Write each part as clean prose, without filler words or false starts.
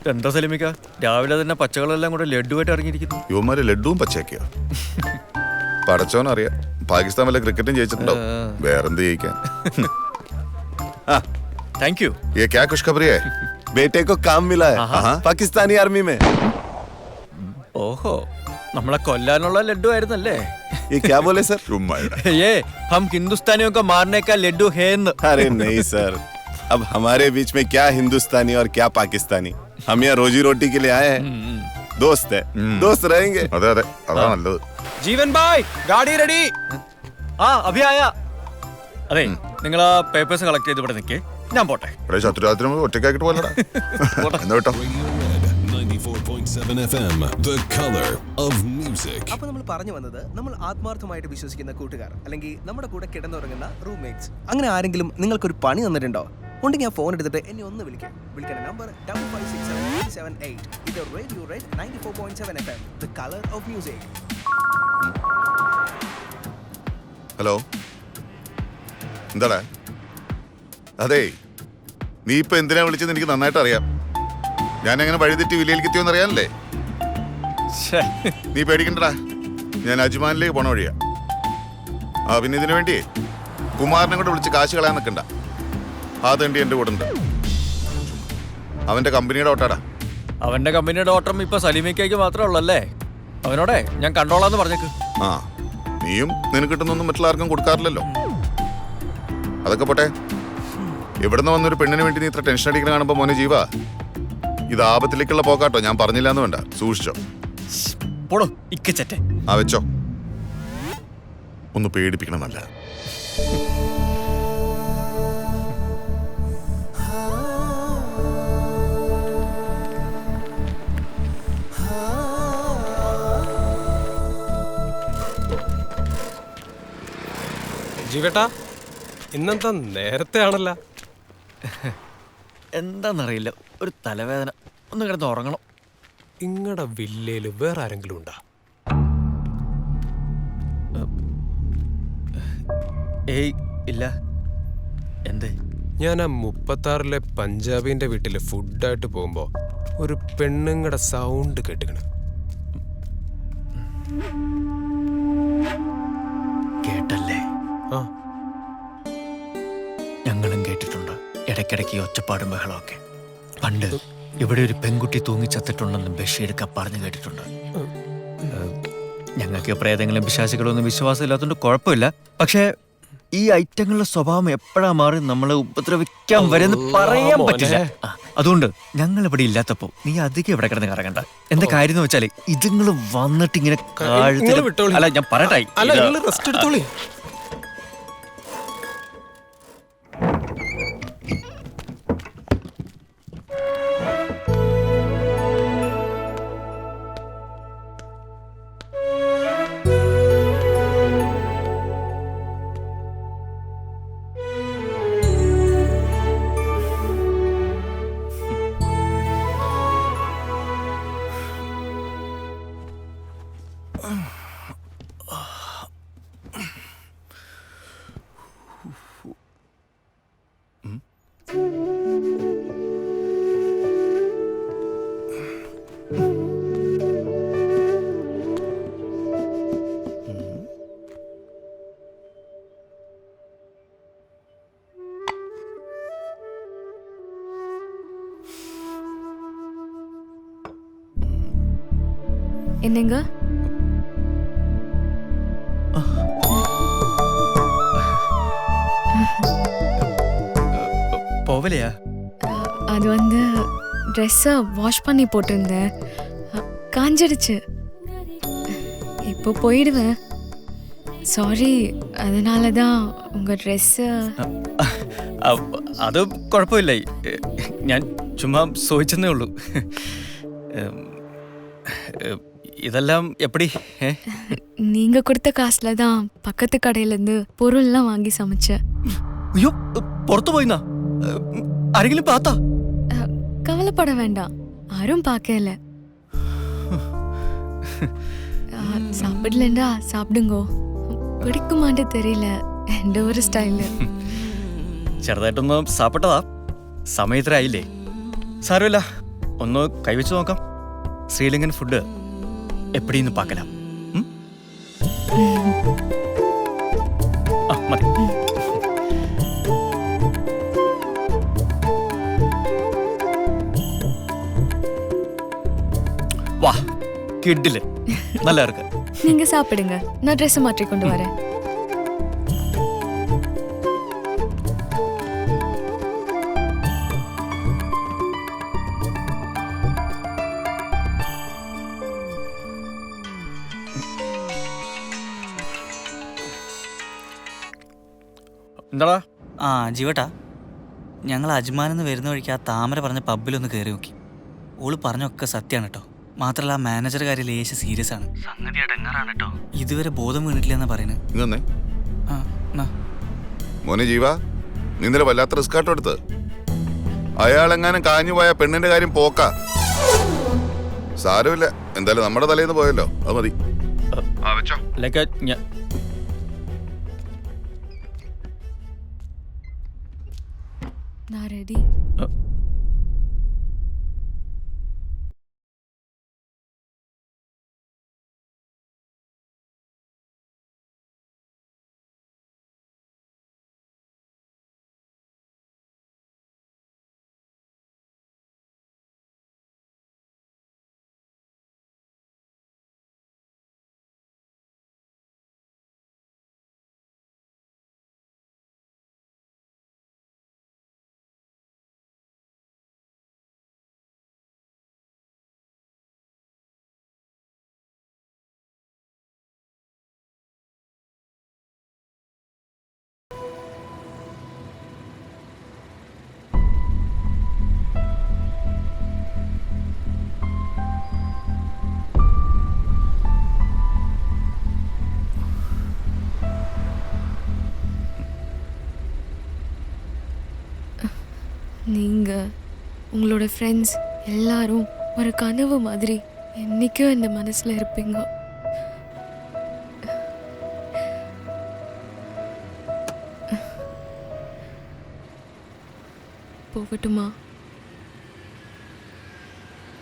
എന്താ സലിമിക്ക രാവിലെ തന്നെ പച്ചകളെല്ലാം കൂടെ ലഡുവായിട്ട് ഇറങ്ങിയിരിക്കുന്നു. യുവമാര് ലഡുവും പച്ചയാക്കിയോ? പടച്ചോനറിയാം, പാകിസ്ഥാൻ വല്ല ക്രിക്കറ്റും ജയിച്ചിട്ടുണ്ടോ? വേറെന്ത് ജയിക്കാൻ. Thank you. ये क्या खुशखबरी है? बेटे को काम मिला है पाकिस्तानी आर्मी में. ഓഹോ, നമ്മളെ കൊല്ലാനുള്ള ലഡു ആയിരുന്നല്ലേ? ये क्या बोले सर? ये हम हिंदुस्तानियों को मारने का लड्डू है न. अरे नहीं सर, अब हमारे बीच में क्या हिंदुस्तानी और क्या पाकिस्तानी. हम यहाँ रोजी रोटी के लिए आए हैं. दोस्त है, दोस्त रहेंगे. അതെ അതെ, അതാ നല്ലത്. ജീവൻ ഭായ്, ഗാഡി റെഡി. ആ അഭി ആയ. അതെ, നിങ്ങൾ ആ പേപ്പേഴ്സ് കളക്ട് ചെയ്ത് ഇവിടെ നിൽക്കേ, ഞാൻ പോട്ടെ. ശത്രുരാത്രി ഒറ്റയ്ക്കാക്കിട്ട് പോലടാ. എന്താ കേട്ടോ 94.7 FM, the color of music. അപ്പോൾ നമ്മൾ പറഞ്ഞു വന്നത്, നമ്മൾ ആത്മാർത്ഥമായിട്ട് വിശ്വസിക്കുന്ന കൂട്ടുകാർ അല്ലെങ്കിൽ നമ്മുടെ കൂടെ കിടന്നുറങ്ങുന്ന റൂംമേറ്റ്സ്, അങ്ങനെ ആരെങ്കിലും നിങ്ങൾക്കൊരു പണി തന്നിട്ടുണ്ടോ? ഉണ്ടെങ്കിൽ ഞാൻ ഫോൺ എടുത്തിട്ട് എന്നെ ഒന്ന് വിളിക്കേണ്ട നമ്പർ 556778. ഇത് radio red 94.7 FM, the color of music. Hello, എന്താടാ? അതെ, നീ ഇപ്പൊ എന്തിനാ വിളിച്ചെന്ന് എനിക്ക് നന്നായിട്ട് അറിയാം. ഞാൻ എങ്ങനെ വഴിതെറ്റി വിലയിലേക്ക് എത്തിയോന്ന് അറിയാനല്ലേ? നീ പേടിക്കണ്ടടാ, ഞാൻ അജ്മാനിലേക്ക് പോണ വഴിയാ. പിന്നെ ഇതിനു വേണ്ടി കുമാരനെ കൂടെ വിളിച്ച് കാശ് കളയാൻ നിൽക്കണ്ട. ആ തണ്ടി എൻ്റെ കൂടെ ഉണ്ട്. അവന്റെ കമ്പനിയുടെ ഓട്ടാടാ. അവന്റെ കമ്പനിയുടെ ഓട്ടം ഇപ്പൊ സലീമിക്കയ്ക്ക് മാത്രമേ ഉള്ളല്ലേ? അവനോടെ ഞാൻ കണ്ടോളാന്ന് പറഞ്ഞേക്ക്. ആ, നീയും നിനക്ക് കിട്ടുന്നൊന്നും മറ്റുള്ള ആർക്കും കൊടുക്കാറില്ലല്ലോ. അതൊക്കെ പോട്ടെ, ഇവിടുന്ന് വന്നൊരു പെണ്ണിന് വേണ്ടി നീ ഇത്ര ടെൻഷൻ അടിക്കുന്ന കാണുമ്പോ മോനെ ജീവ, ഇത് ആപത്തിലേക്കുള്ള പോക്കാട്ടോ. ഞാൻ പറഞ്ഞില്ല എന്ന് വേണ്ട, സൂക്ഷിച്ചോ. പോടോ ഇക്കച്ചറ്റെ. ആ വെച്ചോ, ഒന്ന് പേടിപ്പിക്കണമെന്നല്ല. ജീവേട്ടാ, ഇന്നെന്താ നേരത്തെ ആണല്ലോ? എന്താന്നറിയില്ല, ഒരു തലവേദന. ഒന്ന് കിടന്ന് ഉറങ്ങണം. ഇങ്ങടെ വില്ലയില് വേറെ ആരെങ്കിലും ഉണ്ടാ? ഏയ് ഇല്ല. എന്തേ? ഞാൻ ആ 36-ലെ പഞ്ചാബിന്റെ വീട്ടില് ഫുഡായിട്ട് പോകുമ്പോ ഒരു പെണ്ണുങ്ങടെ സൗണ്ട് കേട്ടിക്കണ്. കേട്ടല്ലേ? ആ, ഞങ്ങളും കേട്ടിട്ടുണ്ട് ഇടയ്ക്കിടയ്ക്ക് ഒച്ചപ്പാടും ബഹളമൊക്കെ. പണ്ട് ഇവിടെ ഒരു പെൺകുട്ടി തൂങ്ങിച്ചത്തിട്ടുണ്ടെന്ന് ബഷീർക്ക് പറഞ്ഞു കേട്ടിട്ടുണ്ട്. ഞങ്ങൾക്ക് പ്രേതങ്ങളും പിശാചുകളും ഒന്നും വിശ്വാസമില്ലാത്തതുകൊണ്ട് കുഴപ്പമില്ല. പക്ഷേ ഈ ഐറ്റങ്ങളുടെ സ്വഭാവം എപ്പോഴാ മാറി നമ്മളെ ഉപദ്രവിക്കാൻ വരെന്ന് പറയാൻ പറ്റില്ല. അതുകൊണ്ട് ഞങ്ങൾ ഇവിടെ ഇല്ലാത്തപ്പോ നീ അധികം ഇവിടെ കിടന്ന് കറങ്ങണ്ട. എന്താ കാര്യം എന്ന് വെച്ചാല് ഇതുങ്ങൾ വന്നിട്ട് ഇങ്ങനെ അല്ല, ഞാൻ പറയട്ടെ. റെസ്റ്റ് എടുത്തോളി. என்னங்க? போவலையா? அது வந்து ட்ரெஸ்ஸை வாஷ் பண்ணி போட்டிருந்தேன், காஞ்சிடுச்சு. இப்போ போயிடுவேன். சாரி, அதனால தான் உங்கள் ட்ரெஸ்ஸு. അത് കുഴപ്പമില്ല, ഞാൻ ചുമ്മാ ചോദിച്ചെന്നേ ഉള്ളൂ. இதெல்லாம் எப்படி? நீங்க கொடுத்த காசுல தான் பக்கத்து கடையில இருந்து பொருள்லாம் வாங்கி சமைச்சேன். ஐயோ, പുറത്തു പോയിന്നാ? ആരെങ്കിലും പാത്താ? கவலைப்பட வேண்டாம், யாரும் பார்க்கல. சாப்பிடலண்டா, சாப்பிடுங்கோ. പിടിക്കുമാണ്ട് തെരിയില്ല, എൻ്റെ ഒരു സ്റ്റൈല്. ചെറുതായിട്ടൊന്ന് സാപ്പിട്ടതാ, സമയത്തിനായില്ലേ? സാരമില്ല, ഒന്ന് കൈവച്ച് നോക്കാം. ശ്രീലങ്കൻ ഫുഡ് എപ്പടിന്ന് പാക്കലാം. മതി. വാ, കിഡില് നല്ല ഇருக்கு. நீங்க சாப்பிடுங்க, நான் ட்ரெஸ் மாற்றி கொண்டு வரேன். എന്താടാ? ആ ജീവട്ടാ, ഞങ്ങൾ അജ്മാനെന്ന് വരുന്ന വഴിക്ക് ആ താമര പറഞ്ഞ പബ്ബിലൊന്ന് കയറി നോക്കി. ഓള് പറഞ്ഞൊക്കെ സത്യമാണ് കേട്ടോ. മാത്രമല്ല ആ മാനേജർ കാര്യം ലേശം സീരിയസ് ആണ്. സംഗതി അടങ്ങാറാണ് കേട്ടോ. ഇതുവരെ ബോധം വീണിട്ടില്ല എന്നാ പറയുന്നത്. ഇങ്ങന്നേ ആ എന്നാ മോനെ ജീവ, നീ ഇന്നലെ വല്ലാത്ത റിസ്ക് ആട്ടോ എടുത്ത്. അയാളെങ്ങാനും കാഞ്ഞു പോയ പെണ്ണിന്റെ കാര്യം പോക്ക. സാരമില്ല, എന്തായാലും നമ്മുടെ തലേന്ന് പോയല്ലോ, അത് മതി. വെച്ചോ. நான் ரெடி. நீங்க உங்களோட ஃப்ரெண்ட்ஸ் எல்லாரும் ஒரு கனவு மாதிரி என்னைக்கும் இந்த மனசுல இருப்பீங்க. போகட்டுமா?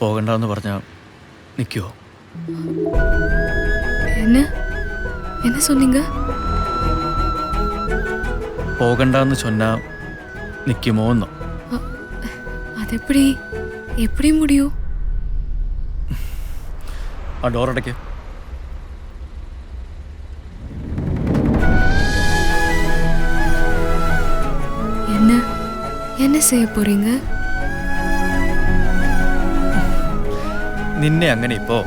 പോകണ്ടെന്ന് പറഞ്ഞാ നിൽക്കുവോ? என்ன என்ன சொன்னீங்க? പോകണ്ടെന്ന് சொன்னா നിൽക്കുമോന്നോ? அது எப்படி முடியும்? ആ ഡോറടയ്ക്ക്. என்ன செய்ய போறீங்க? നിന്നെ അങ്ങനെ ഇപ്പോ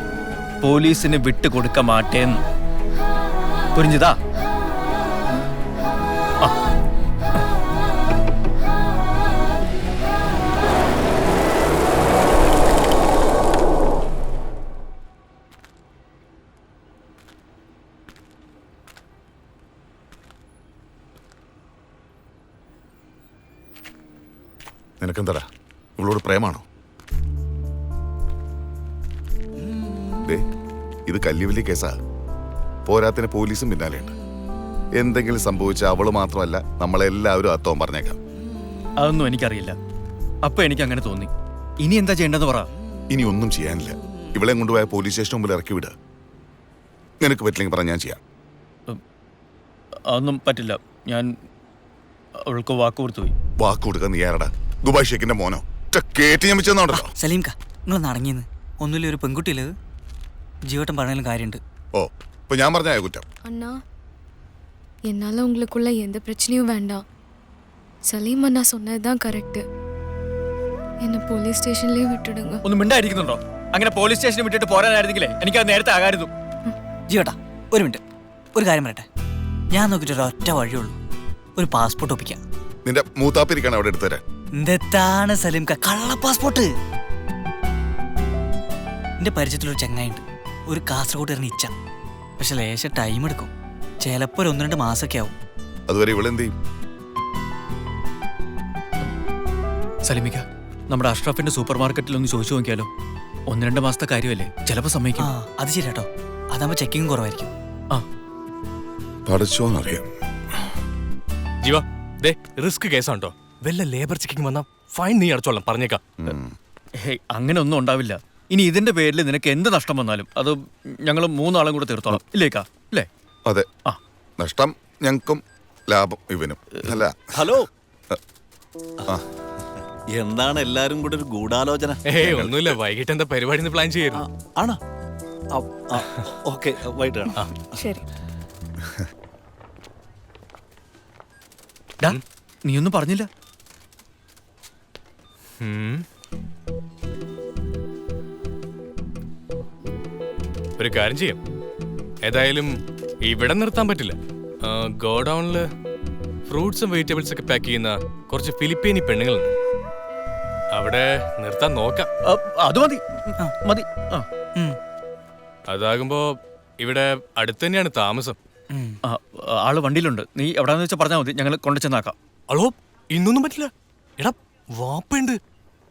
പോലീസിന് വിട്ടുകൊടുക്ക മാട്ടേന്ന്. പുരിഞ്ഞതാ? നിനക്കെന്താടാ, ഇവളോട് പ്രേമാണോ? ഇത് കല്ലുവല്ലി കേസാ. പോരാത്തിന് പോലീസും പിന്നാലെയുണ്ട്. എന്തെങ്കിലും സംഭവിച്ച അവള് മാത്രമല്ല, നമ്മളെല്ലാവരും അത്തോം പറഞ്ഞേക്കാം. അതൊന്നും എനിക്കറിയില്ല. അപ്പൊ എനിക്ക് അങ്ങനെ തോന്നി. ഇനി എന്താ ചെയ്യേണ്ടതെന്ന് പറ. ഇനി ഒന്നും ചെയ്യാനില്ല. ഇവളെ കൊണ്ടുപോയ പോലീസ് സ്റ്റേഷൻ മുമ്പിൽ ഇറക്കി വിടുക. നിനക്ക് പറ്റില്ലെങ്കിൽ പറഞ്ഞാൽ ഞാൻ ചെയ്യാം. അതൊന്നും പറ്റില്ല. ഞാൻ അവൾക്ക് വാക്ക് കൊടുത്തു പോയി. വാക്ക് കൊടുക്കാൻ നീ ആരടാ? ദുബായ് ഷേഖിന്റെ മോനോ? കേട്ടി ഞാൻ വെച്ചെന്നോണ്ടോ? സലീംക്ക, നിങ്ങൾ നടങ്ങിയെന്ന് ഒന്നുമില്ല. ഒരു പെൺകുട്ടിയില് ജീവട്ടം പറഞ്ഞാലും കാര്യമുണ്ട്. ഓ, ഇപ്പൊ ഞാൻ പറഞ്ഞ കുറ്റം. அண்ணா, என்னால உங்களுக்குள்ள எந்த பிரச்சனையும் வேண்டாம். சலீம் அண்ணா சொன்னதுதான் கரெக்ட். என்ன போலீஸ் സ്റ്റേഷനിലേ വിട്ടിടുங்க. ഒന്ന് മിണ്ടായിരിക്കുന്നുണ്ടോ? അങ്ങനെ പോലീസ് സ്റ്റേഷനിൽ വിട്ടിട്ട് പോരാനായിരുന്നെങ്കിലേ എനിക്കത് നേരത്തെ ആകായിരുന്നു. ജീവട്ടാ, ഒരു മിനിറ്റ്, ഒരു കാര്യം പറയട്ടെ. ഞാൻ നോക്കിയിട്ട് ഒരൊറ്റ വഴിയുള്ളൂ. ഒരു പാസ്പോർട്ട് ഒപ്പിക്കാം. നിന്റെ മൂത്താപ്പിരിക്കാണ് അവിടെ എടുത്തു തരാൻ. എന്താണ് സലീംക്ക, കള്ള പാസ്പോർട്ട്? എന്റെ പരിചയത്തിലൊരു ചങ്ങായിണ്ട്, ഒരു കാസർഗോഡ് ഇച്ച. പക്ഷെ ലേശം ടൈം എടുക്കും. ചിലപ്പോ ഒരു 1-2 മാസമൊക്കെ ആവും. അതുവരെ ഇവളെന്ത് ചെയ്യും? സലിമിക്ക, നമ്മുടെ അഷ്റഫിന്റെ സൂപ്പർ മാർക്കറ്റിൽ ഒന്ന് ചോദിച്ചു നോക്കിയാലോ? 1-2 മാസത്തെ കാര്യമല്ലേ, ചിലപ്പോ സമ്മതിക്കും. അത് ശരിയാട്ടോ. അതാകുമ്പോ ചെക്കിങ് കുറവായിരിക്കും. പഠിച്ചോന്നറിയാം. ജീവ, റിസ്ക് കേസാണ്ടോ? വല്ല ലേബർ ചെക്കിങ് വന്നാ ഫൈൻ നീ അടച്ചോളാം, പറഞ്ഞേക്കാം. ഹേയ് അങ്ങനെ ഒന്നും ഉണ്ടാവില്ല. ഇനി ഇതിന്റെ പേരിൽ നിനക്ക് എന്ത് നഷ്ടം വന്നാലും അത് ഞങ്ങൾ 3 ആളും കൂടെ തീർത്തോളാം. ഇല്ലേക്കാ അല്ലേ? അതെ. ആ. നഷ്ടം ഞങ്ങൾക്കും ലാഭം ഇവനും. അല്ല ഹലോ, എന്താണ് എല്ലാരും കൂടെ ഒരു ഗൂഢാലോചന? ഒന്നുമില്ല, വൈകിട്ട് എന്താ പരിപാടി പ്ലാൻ ചെയ്യായിരുന്നു. ആണോ? ഓക്കെ, വൈകിട്ട് കാണാം. ശരി. നീയൊന്നും പറഞ്ഞില്ല. ഒരു കാര്യം ചെയ്യാം, ഏതായാലും ഇവിടെ നിർത്താൻ പറ്റില്ല. ഗോഡൌണില് ഫ്രൂട്ട്സും വെജിറ്റബിൾസ് ഒക്കെ പാക്ക് ചെയ്യുന്ന കുറച്ച് ഫിലിപ്പീനി പെണ്ണുങ്ങളുണ്ട്. അവിടെ നിർത്താൻ നോക്കാം. അത് മതി മതി. അതാകുമ്പോ ഇവിടെ അടുത്ത് തന്നെയാണ് താമസം. ആള് വണ്ടിയിലുണ്ട്. നീ എവിടാന്ന് വെച്ചാൽ പറഞ്ഞാൽ മതി, ഞങ്ങൾ കൊണ്ടു ചെന്നാക്കാം. അളോ, ഇന്നൊന്നും പറ്റില്ല. എടാ, വാപ്പയുണ്ട്.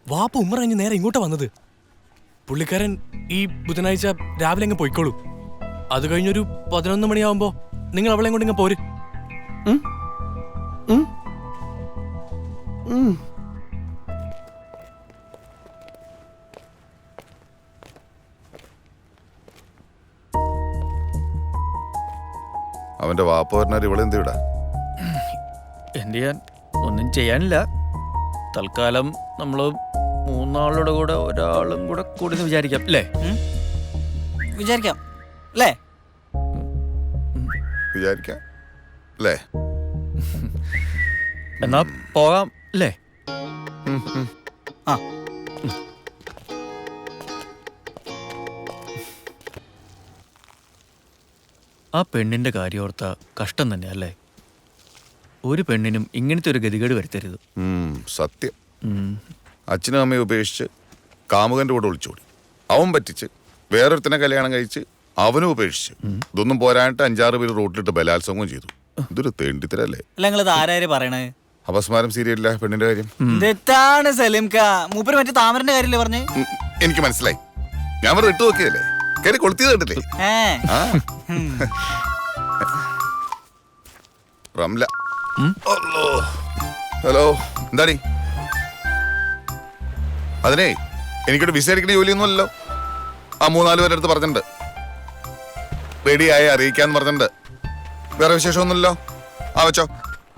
വാപ്പ ഉമ്മ കഴിഞ്ഞ് നേരെ ഇങ്ങോട്ടാ വന്നത്. പുള്ളിക്കാരൻ ഈ ബുധനാഴ്ച രാവിലെ അങ്ങ് പോയിക്കോളൂ. അത് കഴിഞ്ഞൊരു 11 മണിയാവുമ്പോ നിങ്ങൾ അവളെ കൊണ്ട് ഇങ്ങ് പോര്. അവന്റെ വാപ്പ പറഞ്ഞാൽ ഇവളെന്ത് വിടാ? എന്ത് ചെയ്യാൻ? ഒന്നും ചെയ്യാനില്ല. തൽക്കാലം നമ്മള് 3 ആളുടെ കൂടെ ഒരാളും കൂടെ കൂടി വിചാരിക്കാം അല്ലേ? വിചാരിക്കാം അല്ലേ? വിചാരിക്കാം അല്ലേ? എന്നാ പോകാം അല്ലേ? ആ, ആ പെണ്ണിന്റെ കാര്യം ഓർത്ത കഷ്ടം തന്നെ അല്ലേ? ഒരു പെണ്ണിനും ഇങ്ങനത്തെ ഒരു ഗതികേട് വരുത്തരുത്. സത്യം. അച്ഛനും അമ്മയും ഉപേക്ഷിച്ച് കാമുകന്റെ കൂടെ ഒളിച്ചോടി, അവൻ പറ്റിച്ച് വേറൊരുത്തനെ കല്യാണം കഴിച്ച് അവനും ഉപേക്ഷിച്ച്. ഇതൊന്നും പോരായിട്ട് 5-6 പേര് റോട്ടിലിട്ട് ബലാത്സംഗം ചെയ്തു. ഇതൊരു തേണ്ടിത്തരല്ലേ? അല്ല, നിങ്ങളിത് ആരാര് പറയണേ? അപസ്മാരം സീരിയലില്ല പെണ്ണിന്റെ കാര്യം. തെറ്റാണ് സലീംക്ക. മൂപ്പര് മറ്റേ താമരന്റെ കാര്യല്ലേ പറഞ്ഞേ? എനിക്ക് മനസ്സിലായി. ഞാൻ വെറുതെ ഇട്ട് നോക്കിയതല്ലേ, കയറി കൊളുത്തിയത് കണ്ടില്ലേ? റംല. ഹലോ, എന്താടി? അതിനെ എനിക്കൊരു വിസ അടിക്കുന്ന ജോലിയൊന്നുമല്ലോ. ആ 3-4 പേരെ അടുത്ത് പറഞ്ഞിട്ടുണ്ട്, റെഡിയായി അറിയിക്കാന്ന് പറഞ്ഞിട്ടുണ്ട്. വേറെ വിശേഷമൊന്നുമില്ലല്ലോ. ആ വെച്ചോ.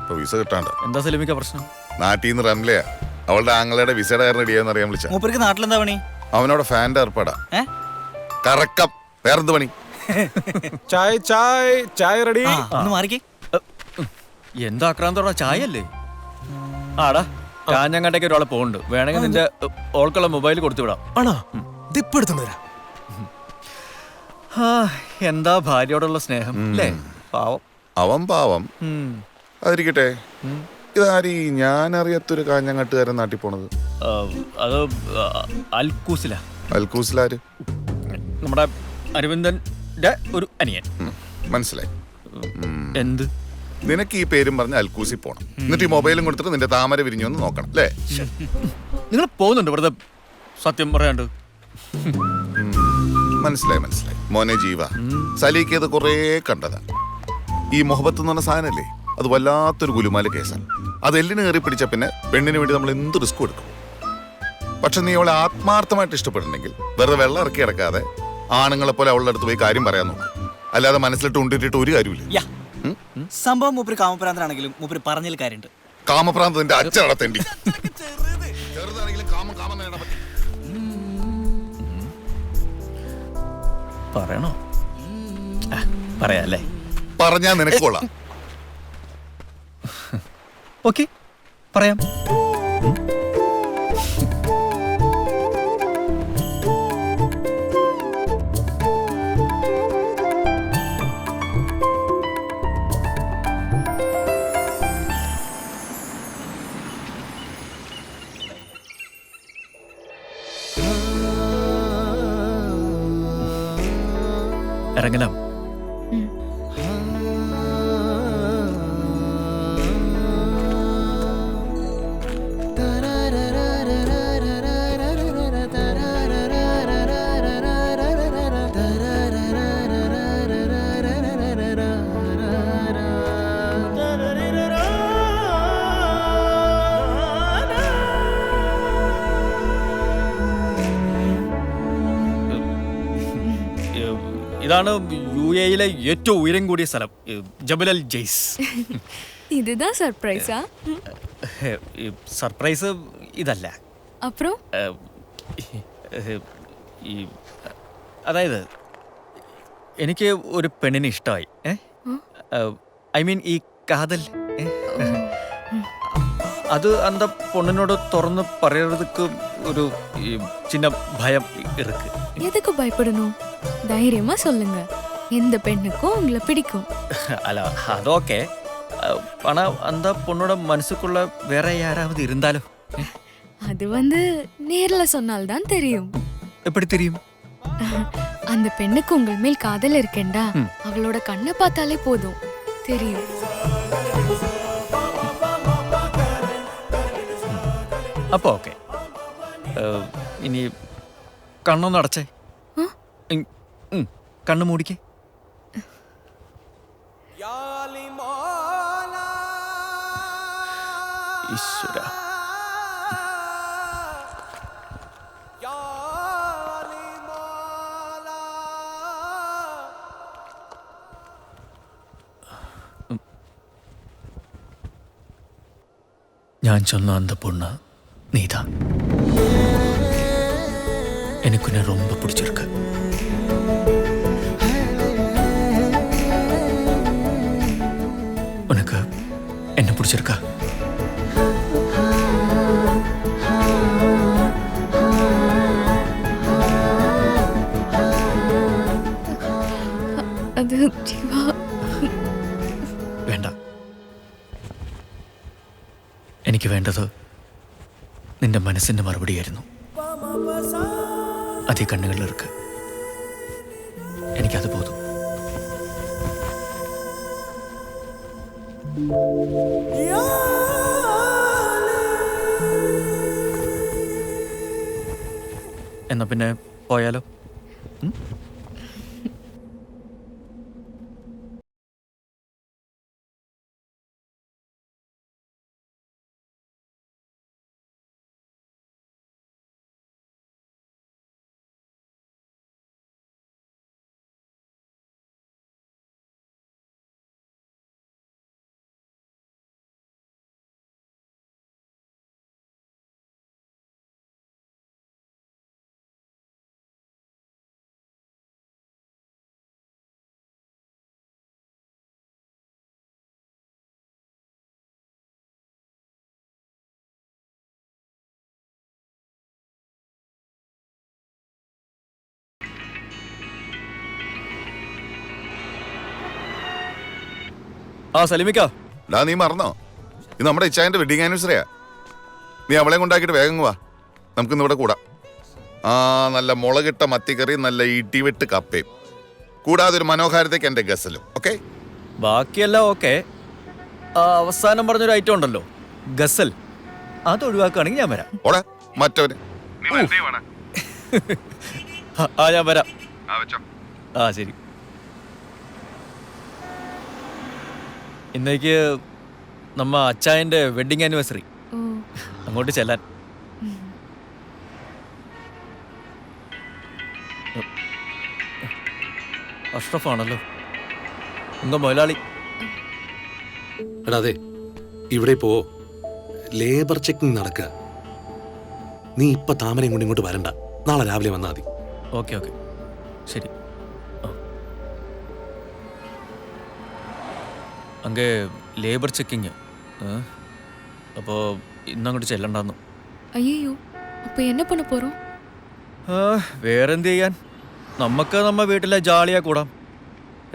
ഇപ്പൊ വിസ കിട്ടാണ്ട്. എന്താ സലീമിക്ക പ്രശ്നം? നാട്ടിൽ നിന്ന് റംലയാ, അവളുടെ ആങ്ങളുടെ വിസയുടെ കാര്യം റെഡിയാന്ന് അറിയാൻ വിളിച്ച. മൂപ്പർക്ക് നാട്ടിലെന്താ പണി? അവനോട് ഫാൻ്റെ ഏർപ്പാടാ. കറക്കം. വേറെന്ത് പണി? ചായ് ചായ് ചായ റെഡി. ഒന്ന് മാറിക്കേ. എന്താ ആക്രാന്തോടാ? ചായല്ലേ? ആടാ, കാഞ്ഞങ്ങാട്ടേക്ക് ഒരാളെ പോകുന്നുണ്ട്. വേണമെങ്കിൽ നിന്റെ ഓൾക്കുള്ള മൊബൈൽ കൊടുത്തു വിടാം. ആണോ? ദിപ്പ് എടുത്തുതരാം. എന്താ ഭാര്യയോടുള്ള സ്നേഹം അല്ലേ? പാവം. അവൻ പാവം. അതിരിക്കട്ടെ, ഇതാരീ ഞാൻ അറിയാത്തൊരു കാഞ്ഞങ്ങാട്ടുകാരൻ നാട്ടിൽ പോണത്? അത് അൽക്കൂസില. അൽക്കൂസിലാര്? നമ്മുടെ അരവിന്ദന്റെ ഒരു അനിയൻ. മനസ്സിലായി. എന്ത്? നിനക്ക് ഈ പേരും പറഞ്ഞ് അൽക്കൂസി പോണം, എന്നിട്ട് ഈ മൊബൈലും കൊടുത്തിട്ട് നിന്റെ താമര വിരിഞ്ഞു എന്ന് നോക്കണം അല്ലേ? നിങ്ങൾ പോകുന്നുണ്ട് വെറുതെ സത്യം പറയാണ്ട്. മനസ്സിലായി മനസ്സിലായി. മോനെ ജീവ, സലീക്ക് ഇത് കുറേ കണ്ടതാ. ഈ മൊഹബത്ത് എന്ന് പറഞ്ഞ സാധനല്ലേ, അത് വല്ലാത്തൊരു ഗുലുമാല കേസാണ്. അത് എല്ലിന് കയറി പിടിച്ച പിന്നെ പെണ്ണിന് വേണ്ടി നമ്മൾ എന്ത് റിസ്ക് എടുക്കും. പക്ഷെ നീ അവളെ ആത്മാർത്ഥമായിട്ട് ഇഷ്ടപ്പെടുന്നെങ്കിൽ വെറുതെ വെള്ളം ഇറക്കി ഇറക്കാതെ ആണുങ്ങളെ പോലെ അവളുടെ അടുത്ത് പോയി കാര്യം പറയാൻ നോക്കും. അല്ലാതെ മനസ്സിലിട്ട് ഉണ്ടിട്ടിട്ട് ഒരു കാര്യമില്ല. സംഭവം മൂപ്പര് കാമപ്രാന്തനാണെങ്കിലും മൂപ്പര് പറഞ്ഞതിൽ കാര്യമുണ്ട്. കാമപ്രാന്തത്തിന്റെ അച്ഛനടത്തേണ്ടി ചെറുതാണെങ്കിലും കാമം കാമം നേടാൻ പറ്റും. പറയണോ? പറയാല്ലേ? പറഞ്ഞാ നിനക്ക് കൊള്ളാം. ഓക്കെ, പറയാം. ഇറങ്ങലാം. ഇതാണ് UAE-ലെ ഏറ്റവും ഉയരം കൂടിയ സ്ഥലം, ജബൽ അൽ ജയ്സ്. இதுதான் சர்ப்ரைஸா? ഈ സർപ്രൈസ് ഇതല്ല. அப்புறம் ഈ അതായത് എനിക്ക് ഒരു പെണ്ണിനെ ഇഷ്ടമായി. ഐ മീൻ ഈ കാതൽ. അത് அந்த பொண்ணினோட തുറന്ന് പറയறதுக்கு ഒരു சின்ன பயம் இருக்கு. எதுக்கு பயப்படணும்? தைரியமா சொல்லுங்க. எந்த பெண்ணுக்கும் உங்களை பிடிக்கும். അല്ല അതൊക്കെ, ஆனா அந்த பொண்ணோட மனசுக்குள்ள வேற யாராவது இருந்தாலும் அது நேர்ல சொன்னால்தான் தெரியும். எப்படி தெரியும்? அந்த பெண்ணுக்கு உங்கள் மேல் காதல் இருக்கேண்டா, அவளோட கண்ணை பார்த்தாலே போதும் தெரியும். അപ്പൊ ഓക്കെ. ഇനി കണ്ണൊന്ന് അടച്ചേ. കണ്ണു മൂടിക്കേ. ഈശ്വര. ഞാൻ சொன்ன அந்த பொண்ணு நீதான். எனக்கு உன்னை ரொம்ப பிடிச்சிருக்கு. உனக்கு என்ன பிடிச்சிருக்கா? அது ஜீவா. വേണ്ട. എനിക്ക് വേണ്ടത് നിന്റെ മനസ്സിന്റെ മറുപടിയായിരുന്നു. അതേ കണ്ണുകളിലിருக்கு. എനിക്കത് പോതും. എന്നാ പിന്നെ പോയാലോ? ആ സലിമിക്ക. നീ മറന്നോ? ഇത് നമ്മുടെ ഇച്ചായന്റെ വെഡിങ് ആനിവേഴ്സറിയാ. നീ അവളെ കൊണ്ടാക്കിയിട്ട് വേഗം വാ, നമുക്കിന്ന് ഇവിടെ കൂടാം. നല്ല മുളകിട്ട മത്തിക്കറി, നല്ല ഇടിവെട്ട് കപ്പയും, കൂടാതെ ഒരു മനോഹാരത്തേക്ക് എന്റെ ഗസലും. ഓക്കെ, ബാക്കിയെല്ലാം ഓക്കെ. അവസാനം പറഞ്ഞൊരു ഐറ്റം ഉണ്ടല്ലോ, ഗസൽ, അത് ഒഴിവാക്കുകയാണെങ്കിൽ ഞാൻ വരാം. ഓടാ മറ്റവന്. ഞാൻ വരാം. ശരി. ഇന്നേക്ക് നമ്മ അച്ചായന്റെ വെഡിങ് ആനിവേഴ്സറി, അങ്ങോട്ട് ചെല്ലാൻ. അഷ്റഫാണല്ലോ ഉങ്ക മുതലാളി. എടാ അതെ, ഇവിടെ ഇപ്പോ ലേബർ ചെക്കിംഗ് നടക്കുക. നീ ഇപ്പൊ താമരയും കൊണ്ട് ഇങ്ങോട്ട് വരണ്ട, നാളെ രാവിലെ വന്നാൽ മതി. ഓക്കെ ഓക്കെ ശരി. அங்கே லேபர் செக்கிങ്. അപ്പോൾ ഇന്നങ്ങോട്ട് ചെല്ലണ്ടാന്നു. അയ്യോ, അപ്പൊ എന്നെ പണ പോறோம்? വേറെന്ത് ചെയ്യാൻ, നമുക്ക് നമ്മ വീട്ടിലെ ജാളിയാ കൂടാം.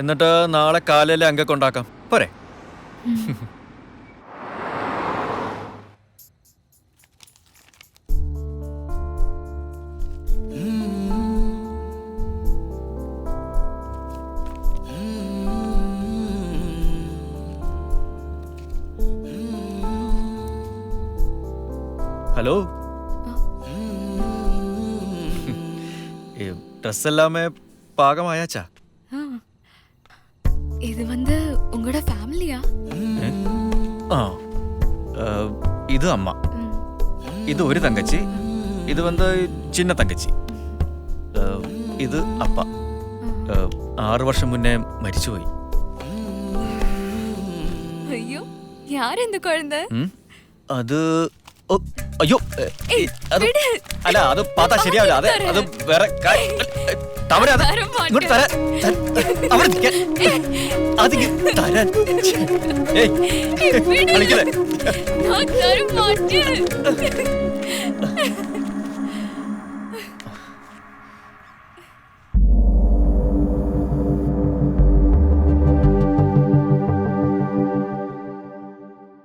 എന്നിട്ട് നാളെ കാലയിലെ അങ്ക കൊണ്ടാക്കാം പോരെ? ഹലോ, ட்ரெஸ் எல்லாமே பாகமாயாச்சா? இது உங்களோட ஃபேமிலியா? இது அம்மா, இது ஒரு தங்கச்சி, இது சின்ன தங்கச்சி, இது அப்பா, 6 വർഷം മുന്നേ മരിച്ചുപോയി. ஐயோ யார் இந்த குழந்தை? അത് അയ്യോ അത് അല്ല അത് പാത്താ ശരിയാവില്ല. അത് വേറെ താമര അത് ഇങ്ങോട്ട് തരാൻ അവിടെ അതിങ്ങ് തരാൻ കളിക്കലേ நான் தர மாட்டேன்.